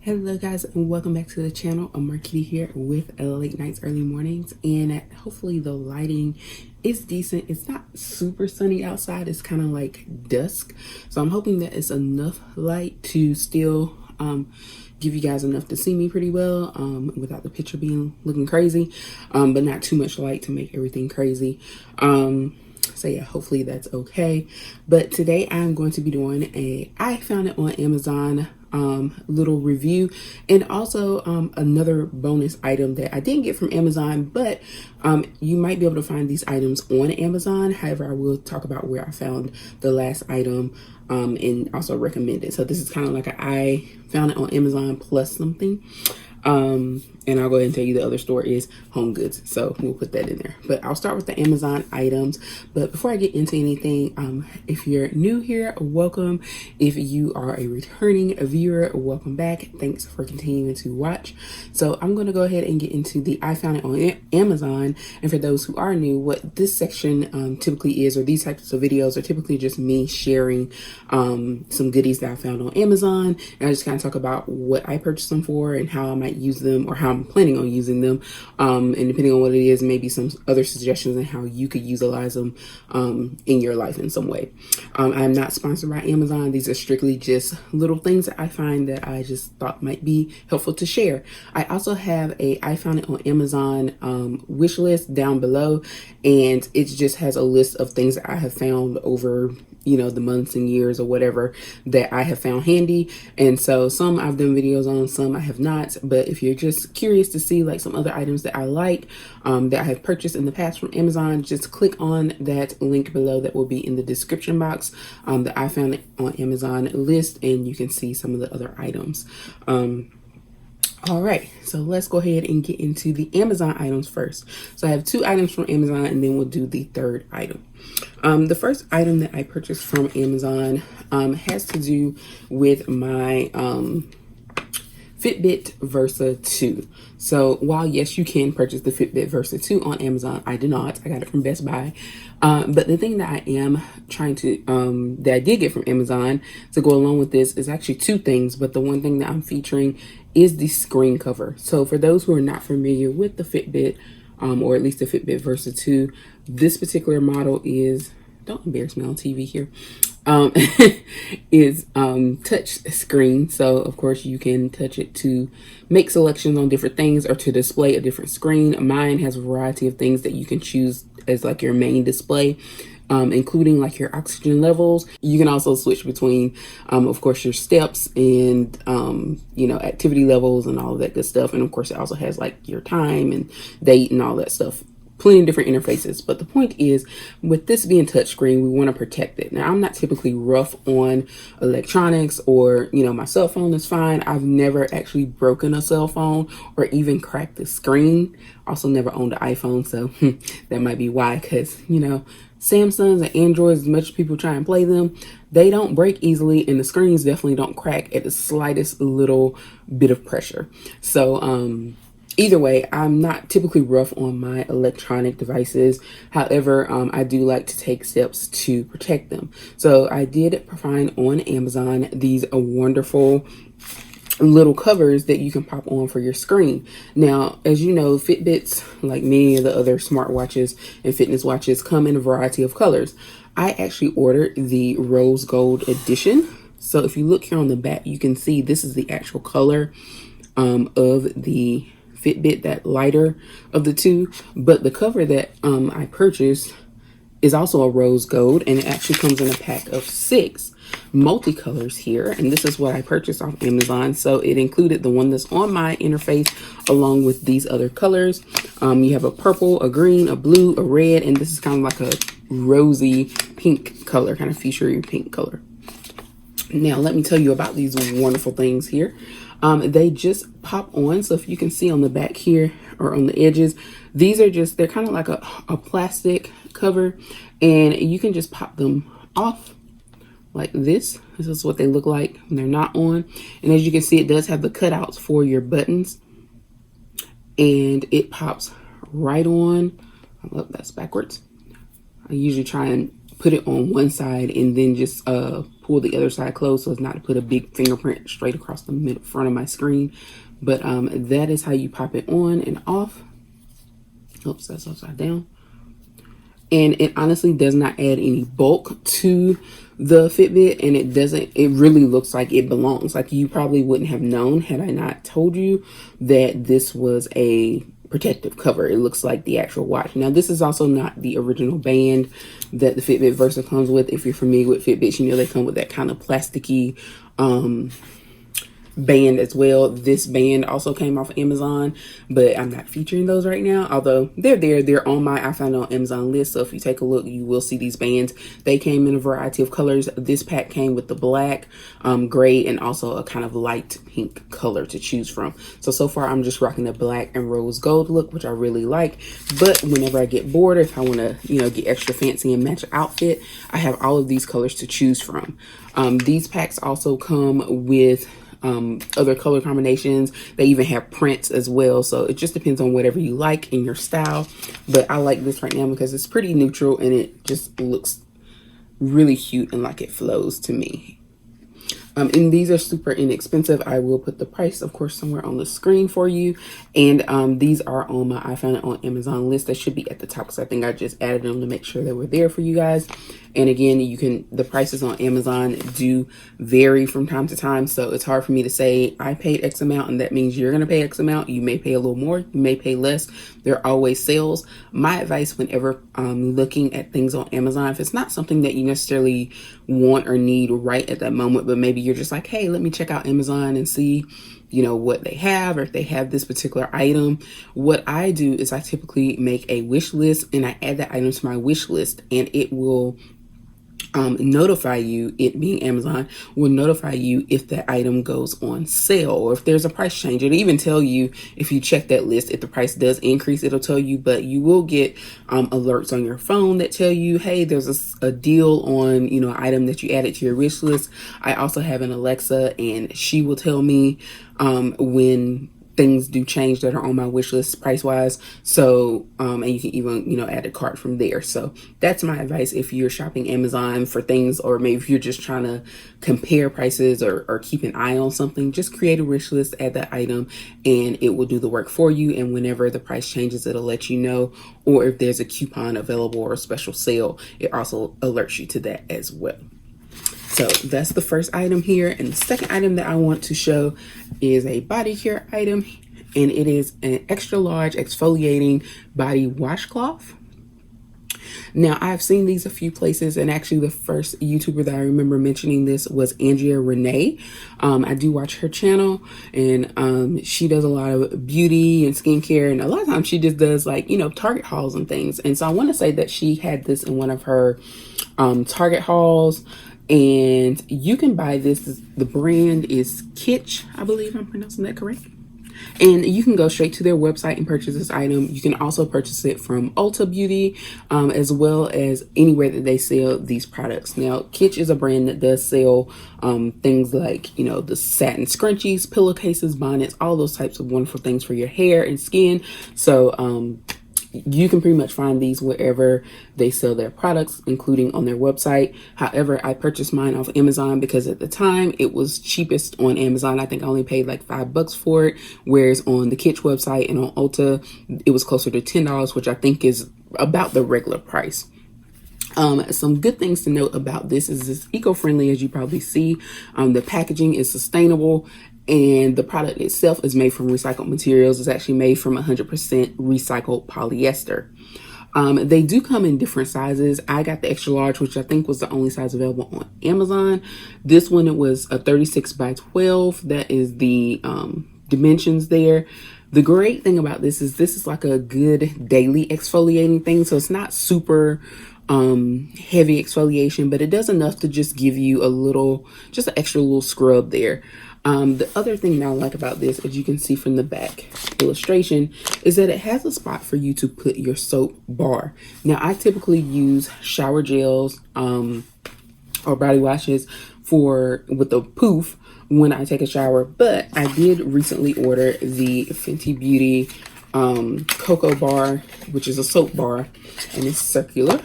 Hello guys, and welcome back to the channel. I'm Marquita here with late nights, early mornings, and hopefully the lighting is decent. It's not super sunny outside, it's kind of like dusk, so I'm hoping that it's enough light to still give you guys enough to see me pretty well without the picture being looking crazy, but not too much light to make everything crazy. So yeah, hopefully that's okay. But today I'm going to be doing I found it on Amazon little review, and also another bonus item that I didn't get from Amazon, but you might be able to find these items on Amazon. However, I will talk about where I found the last item and also recommend it. So this is kind of like I found it on Amazon plus something. And I'll go ahead and tell you the other store is Home Goods, so we'll put that in there. But I'll start with the Amazon items. But before I get into anything, if you're new here, welcome. If you are a returning viewer, welcome back. Thanks for continuing to watch. So I'm going to go ahead and get into the I found it on Amazon. And for those who are new, what this section typically is, or these types of videos, are typically just me sharing some goodies that I found on Amazon, and I just kind of talk about what I purchased them for and how I might use them, or how I'm planning on using them, and depending on what it is, maybe some other suggestions on how you could utilize them in your life in some way. I'm not sponsored by Amazon. These are strictly just little things that I find that I just thought might be helpful to share. I also have I found it on Amazon wish list down below, and it just has a list of things that I have found over the months and years or whatever that I have found handy. And so some I've done videos on, some I have not. But if you're just curious to see like some other items that I like, that I have purchased in the past from Amazon, just click on that link below that will be in the description box, that I found it on Amazon list, and you can see some of the other items. All right, so let's go ahead and get into the Amazon items first. So I have two items from Amazon, and then we'll do the third item. The first item that I purchased from Amazon has to do with my Fitbit Versa 2. So while yes, you can purchase the Fitbit Versa 2 on Amazon, I did not. I got it from Best Buy. But the thing that I am trying to, that I did get from Amazon to go along with this is actually two things. But the one thing that I'm featuring is the screen cover. So for those who are not familiar with the Fitbit, or at least the Fitbit Versa 2, this particular model is, don't embarrass me on TV here, is touch screen. So of course you can touch it to make selections on different things or to display a different screen. Mine has a variety of things that you can choose as like your main display, including like your oxygen levels. You can also switch between of course your steps and activity levels and all of that good stuff. And of course it also has like your time and date and all that stuff. Plenty of different interfaces. But the point is, with this being touchscreen, we want to protect it. Now, I'm not typically rough on electronics, or my cell phone is fine. I've never actually broken a cell phone or even cracked the screen. Also never owned an iPhone, so that might be why, because Samsungs and Androids, as much as people try and play them, they don't break easily, and the screens definitely don't crack at the slightest little bit of pressure. So either way, I'm not typically rough on my electronic devices. However, I do like to take steps to protect them. So I did find on Amazon these wonderful little covers that you can pop on for your screen. Now, as you know, Fitbits, like many of the other smartwatches and fitness watches, come in a variety of colors. I actually ordered the rose gold edition. So if you look here on the back, you can see this is the actual color of the Fitbit, that lighter of the two. But the cover that I purchased is also a rose gold, and it actually comes in a pack of 6 multicolors here. And this is what I purchased off Amazon. So it included the one that's on my interface along with these other colors. You have a purple, a green, a blue, a red, and this is kind of like a rosy pink color, kind of fuchsia pink color. Now let me tell you about these wonderful things here. They just pop on. So if you can see on the back here or on the edges, these are just, they're kind of like a plastic cover, and you can just pop them off like this. This is what they look like when they're not on. And as you can see, it does have the cutouts for your buttons, and it pops right on. Oh, that's backwards. I usually try and put it on one side and then just pull the other side closed so as not to put a big fingerprint straight across the front of my screen. But that is how you pop it on and off. Oops, that's upside down. And it honestly does not add any bulk to the Fitbit, and it really looks like it belongs. Like, you probably wouldn't have known had I not told you that this was a protective cover. It looks like the actual watch. Now, this is also not the original band that the Fitbit Versa comes with. If you're familiar with Fitbits, you know they come with that kind of plasticky band as well. This band also came off Amazon, but I'm not featuring those right now, although they're on my I found on Amazon list. So if you take a look, you will see these bands. They came in a variety of colors. This pack came with the black, gray, and also a kind of light pink color to choose from. So far I'm just rocking the black and rose gold look, which I really like. But whenever I get bored, if I want to, get extra fancy and match an outfit, I have all of these colors to choose from. These packs also come with other color combinations. They even have prints as well, so it just depends on whatever you like in your style. But I like this right now because it's pretty neutral and it just looks really cute and like it flows to me. And these are super inexpensive. I will put the price, of course, somewhere on the screen for you. And these are on my I found it on Amazon list. They should be at the top because I think I just added them to make sure they were there for you guys. And again, the prices on Amazon do vary from time to time. So it's hard for me to say I paid X amount and that means you're going to pay X amount. You may pay a little more, you may pay less. There are always sales. My advice whenever looking at things on Amazon, if it's not something that you necessarily want or need right at that moment, but maybe you're just like, hey, let me check out Amazon and see, what they have, or if they have this particular item. What I do is I typically make a wish list and I add that item to my wish list, and it will notify you, it being Amazon, will notify you if that item goes on sale or if there's a price change. It'll even tell you if you check that list, if the price does increase, it'll tell you, but you will get alerts on your phone that tell you, hey, there's a deal on, an item that you added to your wish list. I also have an Alexa and she will tell me when things do change that are on my wish list price wise. So and you can even add a cart from there. So that's my advice if you're shopping Amazon for things, or maybe if you're just trying to compare prices or keep an eye on something, just create a wish list, add that item, and it will do the work for you. And whenever the price changes, it'll let you know, or if there's a coupon available or a special sale, it also alerts you to that as well. So that's the first item here. And the second item that I want to show is a body care item, and it is an extra large exfoliating body washcloth. Now, I've seen these a few places, and actually the first YouTuber that I remember mentioning this was Andrea Renee. I do watch her channel, and she does a lot of beauty and skincare, and a lot of times she just does Target hauls and things. And so I want to say that she had this in one of her Target hauls. And you can buy this. The brand is Kitsch, I believe I'm pronouncing that correct. And you can go straight to their website and purchase this item. You can also purchase it from Ulta Beauty, as well as anywhere that they sell these products. Now, Kitsch is a brand that does sell things like, the satin scrunchies, pillowcases, bonnets, all those types of wonderful things for your hair and skin. So, you can pretty much find these wherever they sell their products, including on their website. However, I purchased mine off Amazon because at the time it was cheapest on Amazon. I think I only paid like $5 for it, whereas on the Kitsch website and on Ulta, it was closer to $10, which I think is about the regular price. Some good things to note about this is it's eco-friendly, as you probably see. The packaging is sustainable, and the product itself is made from recycled materials. It's actually made from 100% recycled polyester. They do come in different sizes. I got the extra large, which I think was the only size available on Amazon. This one, it was a 36 by 12. That is the dimensions there. The great thing about this is like a good daily exfoliating thing. So it's not super heavy exfoliation, but it does enough to just give you just an extra little scrub there. The other thing that I like about this, as you can see from the back illustration, is that it has a spot for you to put your soap bar. Now, I typically use shower gels or body washes with a poof when I take a shower, but I did recently order the Fenty Beauty Cocoa Bar, which is a soap bar, and it's circular.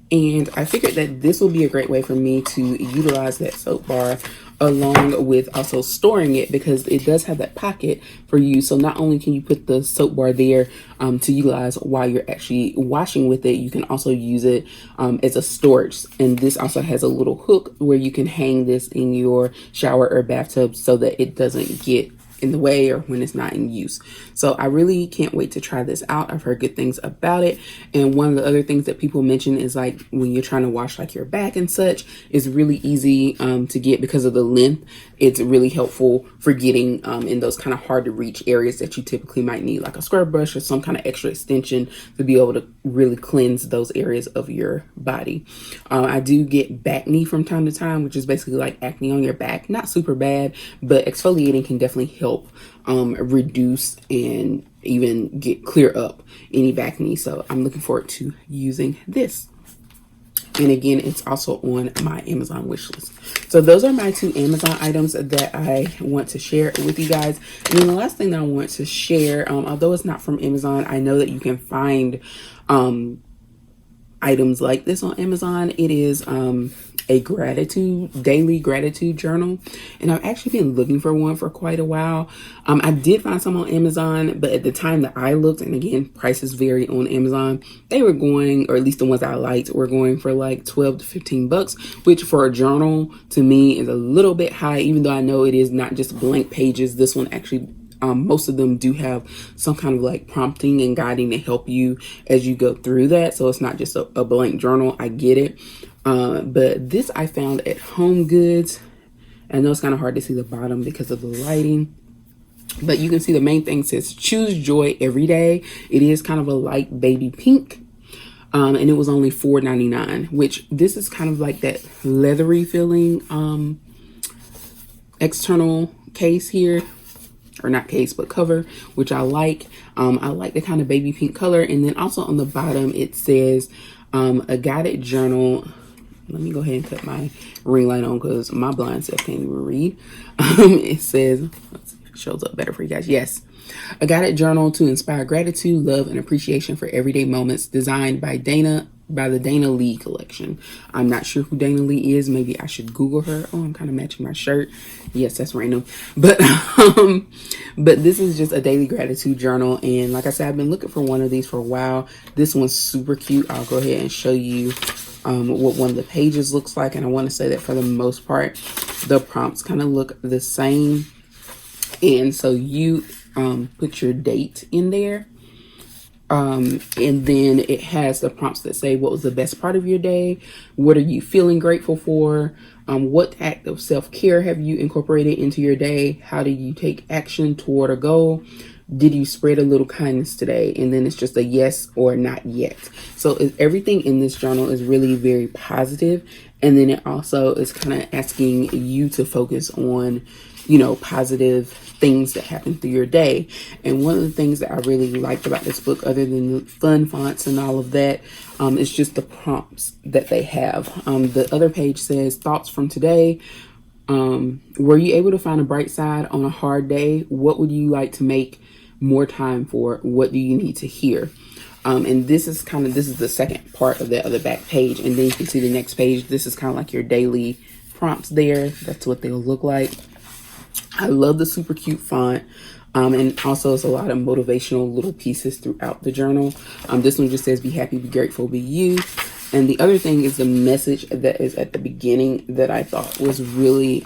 And I figured that this will be a great way for me to utilize that soap bar along with also storing it, because it does have that pocket for you. So not only can you put the soap bar there to utilize while you're actually washing with it, you can also use it as a storage. And this also has a little hook where you can hang this in your shower or bathtub so that it doesn't get in the way or when it's not in use. So I really can't wait to try this out. I've heard good things about it. And one of the other things that people mention is like when you're trying to wash like your back and such, it's really easy to get because of the length. It's really helpful for getting in those kind of hard to reach areas that you typically might need like a scrub brush or some kind of extra extension to be able to really cleanse those areas of your body. I do get back knee from time to time, which is basically like acne on your back. Not super bad, but exfoliating can definitely help reduce and even clear up any back knee. So I'm looking forward to using this. And again, it's also on my Amazon wish list. So those are my 2 Amazon items that I want to share with you guys. And then the last thing that I want to share, although it's not from Amazon, I know that you can find items like this on Amazon. It is a daily gratitude journal, and I've actually been looking for one for quite a while. I did find some on Amazon, but at the time that I looked, and again, prices vary on Amazon, they were going, or at least the ones I liked, were going for like 12 to 15 bucks, which for a journal to me is a little bit high, even though I know it is not just blank pages. This one actually most of them do have some kind of like prompting and guiding to help you as you go through that. So it's not just a blank journal. I get it. But this I found at Home Goods. I know it's kind of hard to see the bottom because of the lighting, but you can see the main thing says choose joy every day. It is kind of a light baby pink. And it was only $4.99, which this is kind of like that leathery feeling external case here. Or not case, but cover, which I like. I like the kind of baby pink color. And then also on the bottom, it says a guided journal. Let me go ahead and put my ring light on because my blind self can't even read. It says, let's see if it shows up better for you guys. Yes. A guided journal to inspire gratitude, love, and appreciation for everyday moments, designed by the Dana Lee collection. I'm not sure who Dana Lee is. Maybe I should Google her. Oh, I'm kind of matching my shirt. Yes, that's random. But this is just a daily gratitude journal. And like I said, I've been looking for one of these for a while. This one's super cute. I'll go ahead and show you what one of the pages looks like. And I want to say that for the most part, the prompts kind of look the same. And so you put your date in there. And then it has the prompts that say, what was the best part of your day? What are you feeling grateful for? What act of self-care have you incorporated into your day? How do you take action toward a goal? Did you spread a little kindness today? And then it's just a yes or not yet. So everything in this journal is really very positive. And then it also is kind of asking you to focus on, positive things that happen through your day. And one of the things that I really liked about this book, other than the fun fonts and all of that, is just the prompts that they have. The other page says, thoughts from today. Were you able to find a bright side on a hard day? What would you like to make more time for? What do you need to hear? And this is the second part of the other back page. And then you can see the next page. This is kind of like your daily prompts there. That's what they'll look like. I love the super cute font. And also it's a lot of motivational little pieces throughout the journal. This one just says, be happy, be grateful, be you. And the other thing is the message that is at the beginning that I thought was really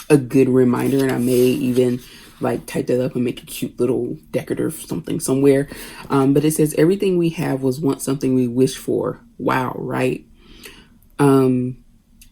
a good reminder. And I may even like type that up and make a cute little decorative something somewhere. But it says, everything we have was once something we wished for. Wow, right? And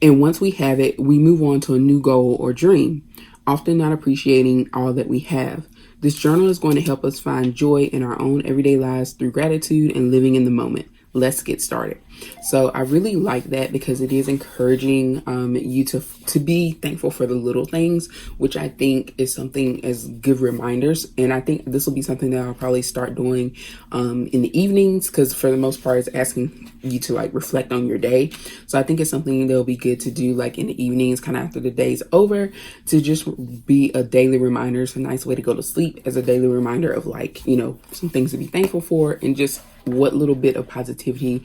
once we have it, we move on to a new goal or dream, often not appreciating all that we have. This journal is going to help us find joy in our own everyday lives through gratitude and living in the moment. Let's get started. So I really like that because it is encouraging you to be thankful for the little things, which I think is something as good reminders. And I think this will be something that I'll probably start doing in the evenings, because for the most part, it's asking you to like reflect on your day. So I think it's something that'll be good to do like in the evenings, kind of after the day's over, to just be a daily reminder. It's a nice way to go to sleep, as a daily reminder of like, some things to be thankful for, and just what little bit of positivity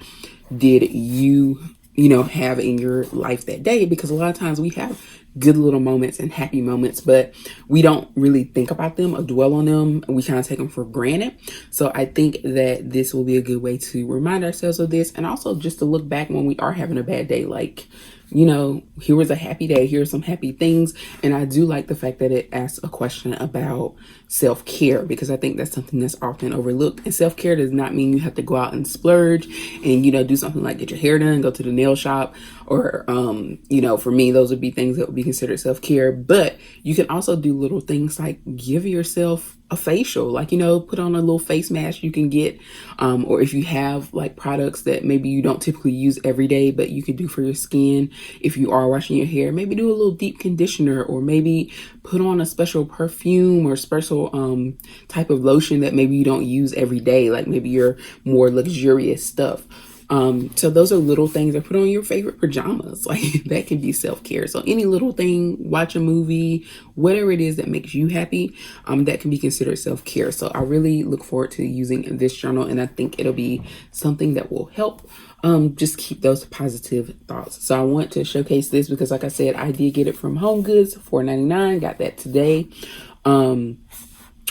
did you, have in your life that day? Because a lot of times we have good little moments and happy moments, but we don't really think about them or dwell on them. We kind of take them for granted. So I think that this will be a good way to remind ourselves of this, and also just to look back when we are having a bad day, like, here was a happy day, here's some happy things. And I do like the fact that it asks a question about self-care, because I think that's something that's often overlooked. And self-care does not mean you have to go out and splurge and, do something like get your hair done, go to the nail shop, or, for me, those would be things that would be considered self-care. But you can also do little things like give yourself a facial, like, put on a little face mask you can get, or if you have like products that maybe you don't typically use every day, but you can do for your skin. If you are washing your hair, maybe do a little deep conditioner, or maybe put on a special perfume or special type of lotion that maybe you don't use every day, like maybe your more luxurious stuff. So those are little things. That put on your favorite pajamas, like that can be self-care. So any little thing, watch a movie, whatever it is that makes you happy, that can be considered self-care. So I really look forward to using this journal, and I think it'll be something that will help just keep those positive thoughts. So I want to showcase this because, like I said, I did get it from Home Goods, $4.99. Got that today.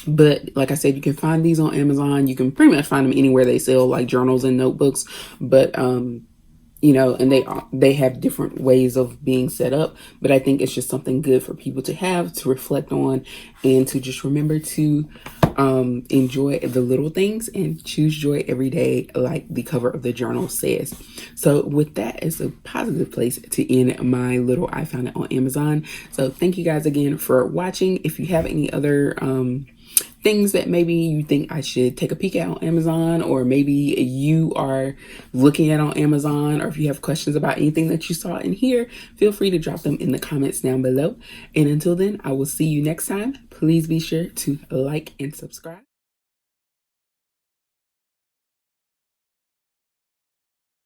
But like I said, you can find these on Amazon. You can pretty much find them anywhere they sell like journals and notebooks. But and they have different ways of being set up. But I think it's just something good for people to have, to reflect on, and to just remember to enjoy the little things and choose joy every day, like the cover of the journal says. So with that, it's a positive place to end my little I found it on Amazon. So thank you guys again for watching. If you have any other things that maybe you think I should take a peek at on Amazon, or maybe you are looking at on Amazon, or if you have questions about anything that you saw in here, feel free to drop them in the comments down below. And until then, I will see you next time. Please be sure to like and subscribe.